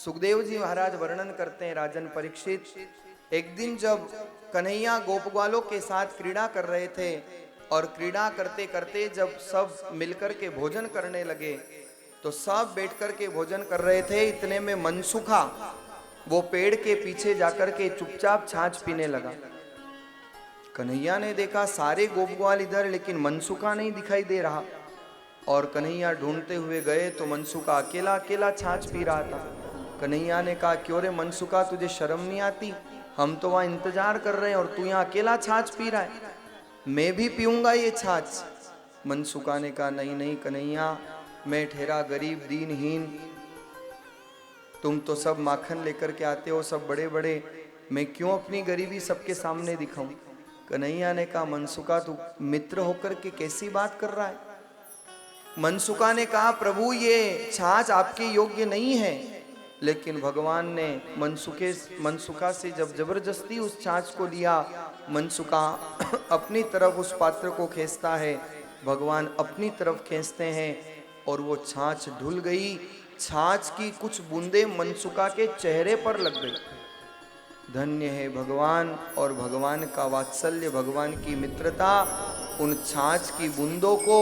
सुखदेव जी महाराज वर्णन करते हैं, राजन परीक्षित, एक दिन जब कन्हैया गोप ग्वालों के साथ क्रीड़ा कर रहे थे और क्रीड़ा करते करते जब सब मिलकर के भोजन करने लगे तो सब बैठ कर के भोजन कर रहे थे। इतने में मनसुखा वो पेड़ के पीछे जाकर के चुपचाप छाछ पीने लगा। कन्हैया ने देखा सारे गोप ग्वाल इधर, लेकिन मनसुखा नहीं दिखाई दे रहा। और कन्हैया ढूंढते हुए गए तो मनसुखा अकेला अकेला छाछ पी रहा था। कन्हैया ने कहा, क्यों रे मनसुखा, तुझे शर्म नहीं आती? हम तो वहां इंतजार कर रहे हैं और तू यहाँ अकेला छाछ पी रहा है, मैं भी पीऊंगा ये छाछ। मनसुखा ने कहा, नहीं नहीं कन्हैया, मैं ठहरा गरीब दीनहीन, तुम तो सब माखन लेकर के आते हो, सब बड़े बड़े, मैं क्यों अपनी गरीबी सबके सामने दिखाऊं? कन्हैया ने कहा, मनसुखा तू मित्र होकर के कैसी बात कर रहा है? मनसुखा ने कहा, प्रभु ये छाछ आपके योग्य नहीं है। लेकिन भगवान ने मनसुखा से जब जबरदस्ती उस छाछ को लिया, मनसुखा अपनी तरफ उस पात्र को खींचता है, भगवान अपनी तरफ खींचते हैं और वो छाछ ढुल गई। छाछ की कुछ बूंदें मनसुखा के चेहरे पर लग गई। धन्य है भगवान और भगवान का वात्सल्य, भगवान की मित्रता। उन छाछ की बूंदों को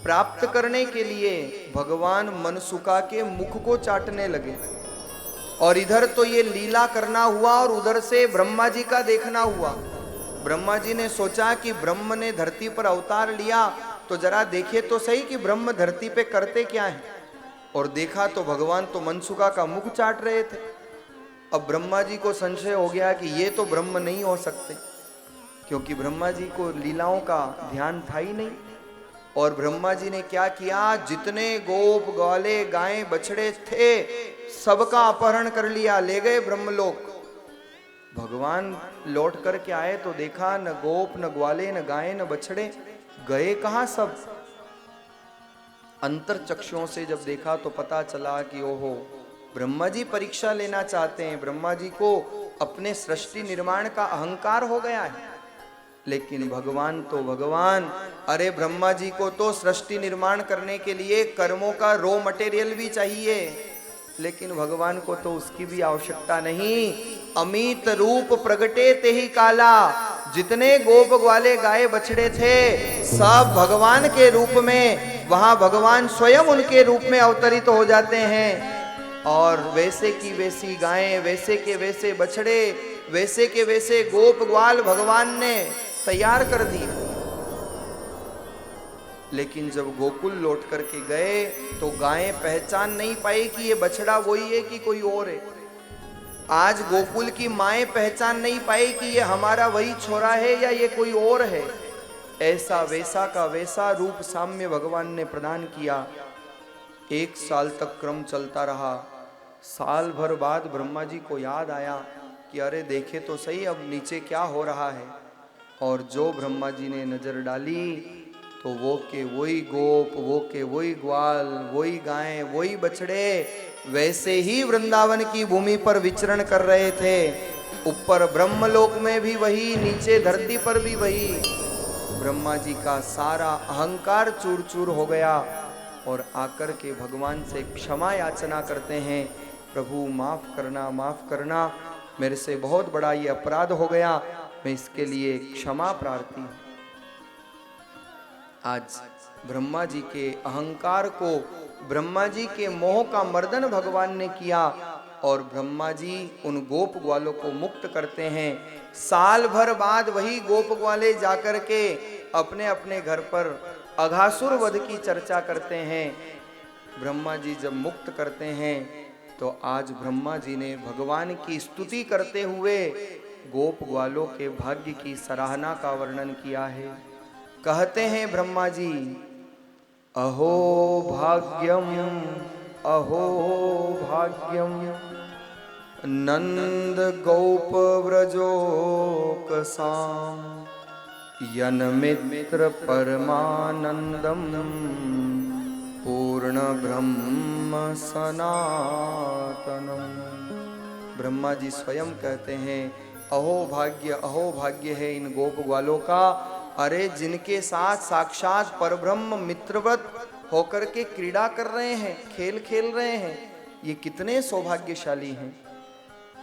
प्राप्त करने के लिए भगवान मनसुखा के मुख को चाटने लगे। और इधर तो ये लीला करना हुआ और उधर से ब्रह्मा जी का देखना हुआ। ब्रह्मा जी ने सोचा कि ब्रह्म ने धरती पर अवतार लिया तो जरा देखे तो सही कि ब्रह्म धरती पे करते क्या है। और देखा तो भगवान तो मनसुखा का मुख चाट रहे थे। अब ब्रह्मा जी को संशय हो गया कि ये तो ब्रह्म नहीं हो सकते, क्योंकि ब्रह्मा जी को लीलाओं का ध्यान था ही नहीं। और ब्रह्मा जी ने क्या किया, जितने गोप ग्वाले गायें बछड़े थे सबका अपहरण कर लिया, ले गए ब्रह्मलोक। भगवान लौट करके आए तो देखा न गोप न ग्वाले न गायें न बछड़े, गए कहां सब। अंतर चक्षुओं से जब देखा तो पता चला कि ओहो, ब्रह्मा जी परीक्षा लेना चाहते हैं। ब्रह्मा जी को अपने सृष्टि निर्माण का अहंकार हो गया है। लेकिन भगवान तो भगवान, अरे ब्रह्मा जी को तो सृष्टि निर्माण करने के लिए कर्मों का रॉ मटेरियल भी चाहिए, लेकिन भगवान को तो उसकी भी आवश्यकता नहीं। अमित रूप प्रगटे ते ही काला, जितने गोप ग्वाले गाय बछड़े थे सब भगवान के रूप में, वहां भगवान स्वयं उनके रूप में अवतरित हो जाते हैं। और वैसे की वैसी गायें, वैसे के वैसे बछड़े, वैसे के वैसे गोप ग्वाल भगवान ने तैयार कर दिए। लेकिन जब गोकुल लौट करके गए तो गायें पहचान नहीं पाई कि ये बछड़ा वही है कि कोई और है। आज गोकुल की माएं पहचान नहीं पाई कि ये हमारा वही छोरा है या ये कोई और है। ऐसा वैसा का वैसा रूप साम्य भगवान ने प्रदान किया। 1 साल तक क्रम चलता रहा। साल भर बाद ब्रह्मा जी को याद आया कि अरे देखे तो सही अब नीचे क्या हो रहा है। और जो ब्रह्मा जी ने नजर डाली तो वो के वही गोप, वो के वही ग्वाल, वही गायें, वही बछड़े वैसे ही वृंदावन की भूमि पर विचरण कर रहे थे। ऊपर ब्रह्मलोक में भी वही, नीचे धरती पर भी वही। ब्रह्मा जी का सारा अहंकार चूर चूर हो गया और आकर के भगवान से क्षमा याचना करते हैं, प्रभु माफ करना, मेरे से बहुत बड़ा ये अपराध हो गया, मैं इसके लिए क्षमा प्रार्थी हूं। आज ब्रह्मा जी के अहंकार को, ब्रह्मा जी के मोह का मर्दन भगवान ने किया और ब्रह्मा जी उन गोप ग्वालों को मुक्त करते हैं। साल भर बाद वही गोप ग्वाले जाकर के अपने अपने घर पर अघासुर वध की चर्चा करते हैं। ब्रह्मा जी जब मुक्त करते हैं तो आज ब्रह्मा जी ने भगवान की स्तुति करते हुए गोप ग्वालों के भाग्य की सराहना का वर्णन किया है। कहते हैं ब्रह्मा जी, अहो भाग्यम, अहो भाग्यम, नंद गोप व्रजोकसाम, यन्मित्र परमानंदम, पूर्ण ब्रह्म सनातनम। ब्रह्मा जी स्वयं कहते हैं, अहो भाग्य है इन गोप ग्वालों का, अरे जिनके साथ साक्षात परब्रह्म मित्रवत होकर के क्रीड़ा कर रहे हैं, खेल खेल रहे हैं। ये कितने सौभाग्यशाली हैं।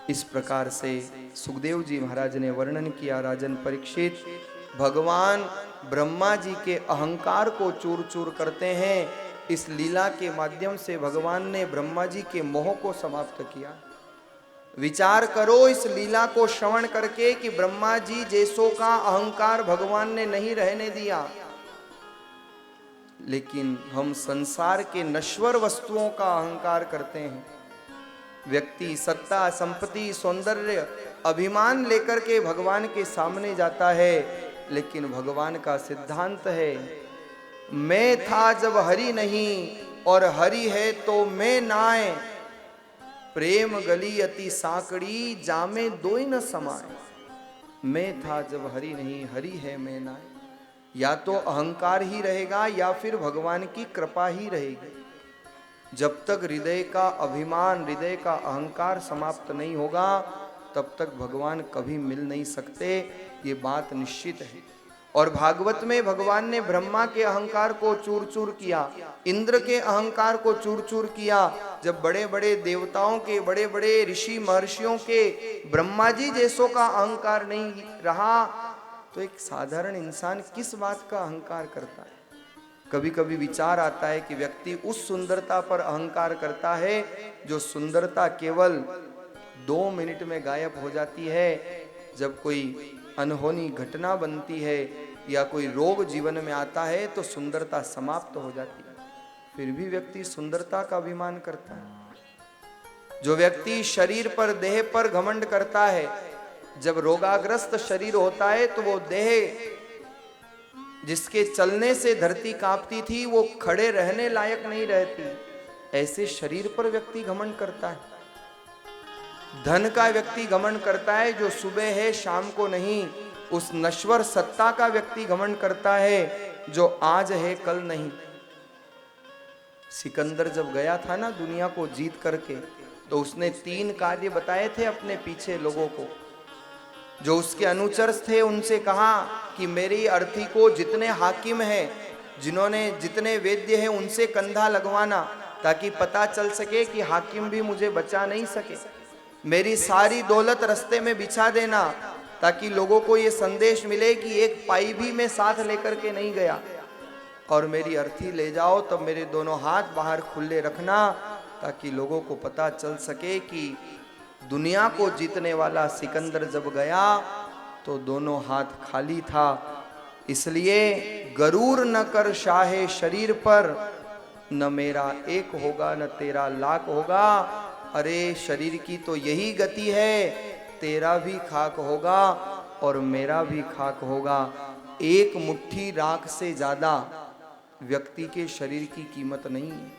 इस प्रकार से सुखदेव जी महाराज ने वर्णन किया। राजन परीक्षित, भगवान ब्रह्मा जी के अहंकार को चूर चूर करते हैं। इस लीला के माध्यम से भगवान ने ब्रह्मा जी के मोह को समाप्त किया। विचार करो इस लीला को श्रवण करके कि ब्रह्मा जी जैसों का अहंकार भगवान ने नहीं रहने दिया, लेकिन हम संसार के नश्वर वस्तुओं का अहंकार करते हैं। व्यक्ति सत्ता, संपत्ति, सौंदर्य, अभिमान लेकर के भगवान के सामने जाता है, लेकिन भगवान का सिद्धांत है, मैं था जब हरि नहीं और हरि है तो मैं नाय, प्रेम गली अति साकड़ी जामे दोई न समाए। मैं था जब हरि नहीं, हरि है मैं नाय। या तो अहंकार ही रहेगा या फिर भगवान की कृपा ही रहेगी। जब तक हृदय का अभिमान, हृदय का अहंकार समाप्त नहीं होगा, तब तक भगवान कभी मिल नहीं सकते, ये बात निश्चित है। और भागवत में भगवान ने ब्रह्मा के अहंकार को चूर चूर किया, इंद्र के अहंकार को चूर चूर किया। जब बड़े बड़े देवताओं के, बड़े बड़े ऋषि महर्षियों के, ब्रह्मा जी जैसों का अहंकार नहीं रहा, तो एक साधारण इंसान किस बात का अहंकार करता है। कभी कभी विचार आता है कि व्यक्ति उस सुंदरता पर अहंकार करता है जो सुंदरता केवल 2 मिनट में गायब हो जाती है। जब कोई अनहोनी घटना बनती है या कोई रोग जीवन में आता है तो सुंदरता समाप्त हो जाती है, फिर भी व्यक्ति सुंदरता का अभिमान करता है। जो व्यक्ति शरीर पर, देह पर घमंड करता है, जब रोगाग्रस्त शरीर होता है तो वो देह जिसके चलने से धरती कांपती थी, वो खड़े रहने लायक नहीं रहती, ऐसे शरीर पर व्यक्ति घमंड करता है। धन का व्यक्ति घमंड करता है जो सुबह है शाम को नहीं, उस नश्वर सत्ता का व्यक्ति घमंड करता है जो आज है कल नहीं। सिकंदर जब गया था ना दुनिया को जीत करके, तो उसने 3 कार्य बताए थे अपने पीछे लोगों को। जो उसके अनुचर थे उनसे कहा कि मेरी अर्थी को जितने हाकिम हैं, जिन्होंने जितने वैद्य हैं, उनसे कंधा लगवाना, ताकि पता चल सके कि हाकिम भी मुझे बचा नहीं सके। मेरी सारी दौलत रास्ते में बिछा देना, ताकि लोगों को ये संदेश मिले कि एक पाई भी मैं साथ लेकर के नहीं गया। और मेरी अर्थी ले जाओ तब मेरे दोनों हाथ बाहर खुले रखना, ताकि लोगों को पता चल सके कि दुनिया को जीतने वाला सिकंदर जब गया तो दोनों हाथ खाली था। इसलिए गरूर न कर शाहे शरीर पर, न मेरा एक होगा न तेरा लाख होगा। अरे शरीर की तो यही गति है, तेरा भी खाक होगा और मेरा भी खाक होगा। एक मुट्ठी राख से ज्यादा व्यक्ति के शरीर की कीमत नहीं है।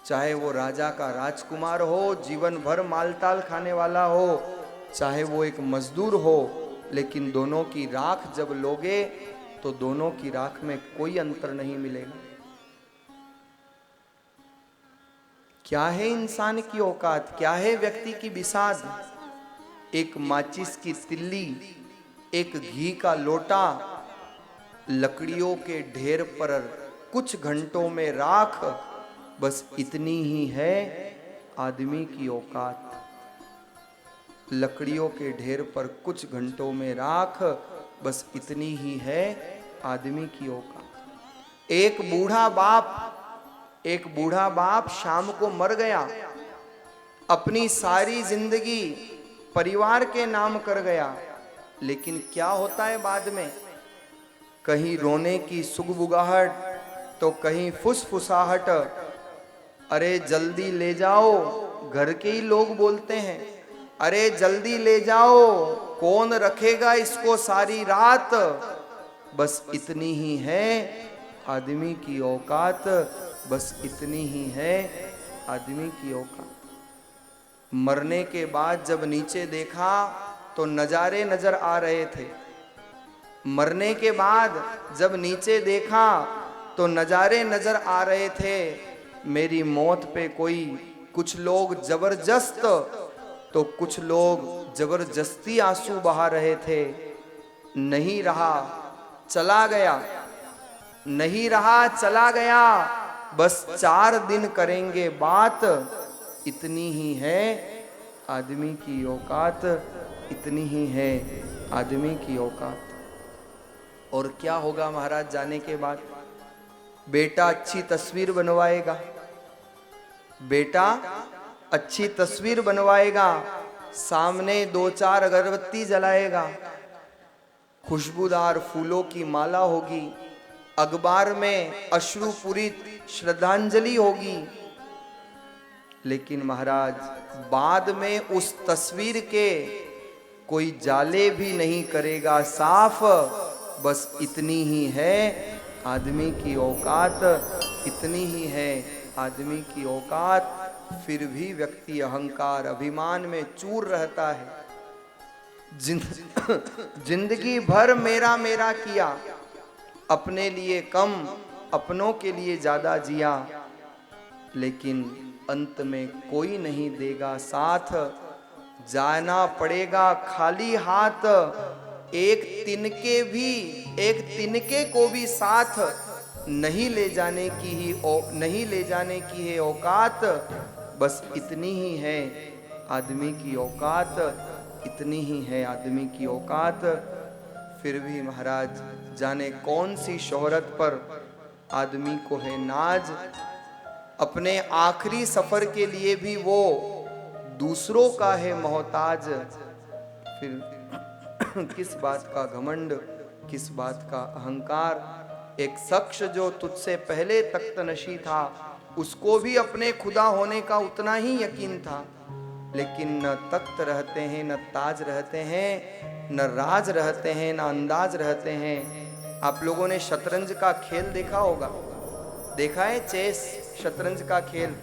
चाहे वो राजा का राजकुमार हो, जीवन भर मालताल खाने वाला हो, चाहे वो एक मजदूर हो, लेकिन दोनों की राख जब लोगे तो दोनों की राख में कोई अंतर नहीं मिलेगा। क्या है इंसान की औकात, क्या है व्यक्ति की बिसात? एक माचिस की तिल्ली, एक घी का लोटा, लकड़ियों के ढेर पर कुछ घंटों में राख, बस इतनी ही है आदमी की औकात। लकड़ियों के ढेर पर कुछ घंटों में राख, बस इतनी ही है आदमी की औकात। एक बूढ़ा बाप शाम को मर गया, अपनी सारी जिंदगी परिवार के नाम कर गया, लेकिन क्या होता है बाद में? कहीं रोने की सुगबुगाहट तो कहीं फुसफुसाहट। अरे जल्दी ले जाओ, घर के ही लोग बोलते हैं, अरे जल्दी ले जाओ, कौन रखेगा इसको सारी रात। बस इतनी ही है आदमी की औकात, बस इतनी ही है आदमी की औकात। मरने के बाद जब नीचे देखा तो नजारे नजर आ रहे थे। मरने के बाद जब नीचे देखा तो नजारे नजर आ रहे थे। मेरी मौत पे कुछ लोग जबरदस्त तो कुछ लोग जबरदस्ती आंसू बहा रहे थे। नहीं रहा चला गया, नहीं रहा चला गया, बस 4 दिन करेंगे बात, इतनी ही है आदमी की औकात, इतनी ही है आदमी की औकात। और क्या होगा महाराज जाने के बाद? बेटा अच्छी तस्वीर बनवाएगा, बेटा अच्छी तस्वीर बनवाएगा, सामने 2-4 अगरबत्ती जलाएगा, खुशबूदार फूलों की माला होगी, अखबार में अश्रुपूरित श्रद्धांजलि होगी। लेकिन महाराज बाद में उस तस्वीर के कोई जाले भी नहीं करेगा साफ। बस इतनी ही है आदमी की औकात, इतनी ही है आदमी की औकात। फिर भी व्यक्ति अहंकार अभिमान में चूर रहता है। जिंदगी भर मेरा मेरा किया, अपने लिए कम अपनों के लिए ज्यादा जिया, लेकिन अंत में कोई नहीं देगा साथ, जाना पड़ेगा खाली हाथ। एक तिनके को भी साथ नहीं ले जाने की है औकात। बस इतनी ही है आदमी की औकात, इतनी ही है आदमी की औकात। फिर भी महाराज जाने कौन सी शोहरत पर आदमी को है नाज। अपने आखिरी सफर के लिए भी वो दूसरों का है मोहताज। फिर किस बात का घमंड, किस बात का अहंकार। एक शख्स जो तुझसे पहले तख्त नशी था, उसको भी अपने खुदा होने का उतना ही यकीन था, लेकिन न तख्त रहते हैं, न ताज रहते हैं, न राज रहते हैं, न अंदाज रहते हैं। आप लोगों ने शतरंज का खेल देखा होगा, देखा है चेस, शतरंज का खेल।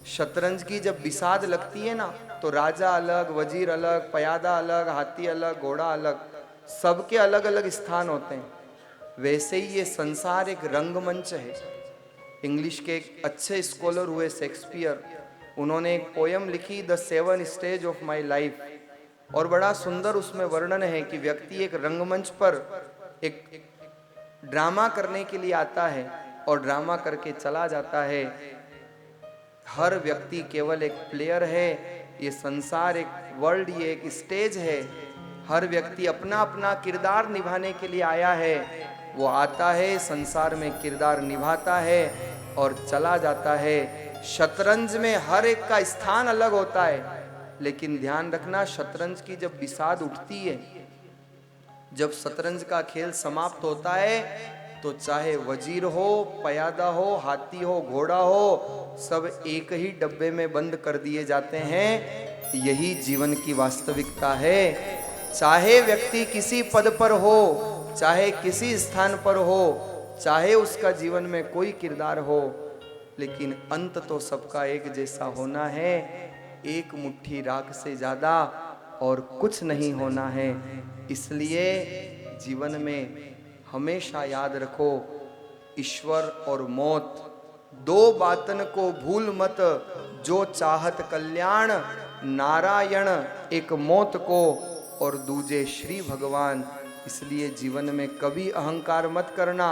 शतरंज की जब बिसात लगती है ना, तो राजा अलग, वजीर अलग, पयादा अलग, हाथी अलग, घोड़ा अलग, सबके अलग अलग स्थान होते हैं। वैसे ही ये संसार एक रंगमंच है। इंग्लिश के एक अच्छे स्कॉलर हुए शेक्सपियर, उन्होंने एक पोयम लिखी the 7 stage of my life, और बड़ा सुंदर उसमें वर्णन है कि व्यक्ति एक रंगमंच पर एक ड्रामा करने के लिए आता है और ड्रामा करके चला जाता है। हर व्यक्ति केवल एक प्लेयर है। ये संसार एक वर्ल्ड, ये एक स्टेज है। हर व्यक्ति अपना अपना किरदार निभाने के लिए आया है। वो आता है, संसार में किरदार निभाता है और चला जाता है। शतरंज में हर एक का स्थान अलग होता है, लेकिन ध्यान रखना, शतरंज की जब बिसात उठती है, जब शतरंज का खेल समाप्त होता है, तो चाहे वजीर हो, पयादा हो, हाथी हो, घोड़ा हो, सब एक ही डब्बे में बंद कर दिए जाते हैं। यही जीवन की वास्तविकता है। चाहे व्यक्ति किसी पद पर हो, चाहे किसी स्थान पर हो, चाहे उसका जीवन में कोई किरदार हो, लेकिन अंत तो सबका एक जैसा होना है। एक मुट्ठी राख से ज्यादा और कुछ नहीं होना है। इसलिए जीवन में हमेशा याद रखो, ईश्वर और मौत, दो बातन को भूल मत, जो चाहत कल्याण, नारायण एक मौत को और दूजे श्री भगवान। इसलिए जीवन में कभी अहंकार मत करना।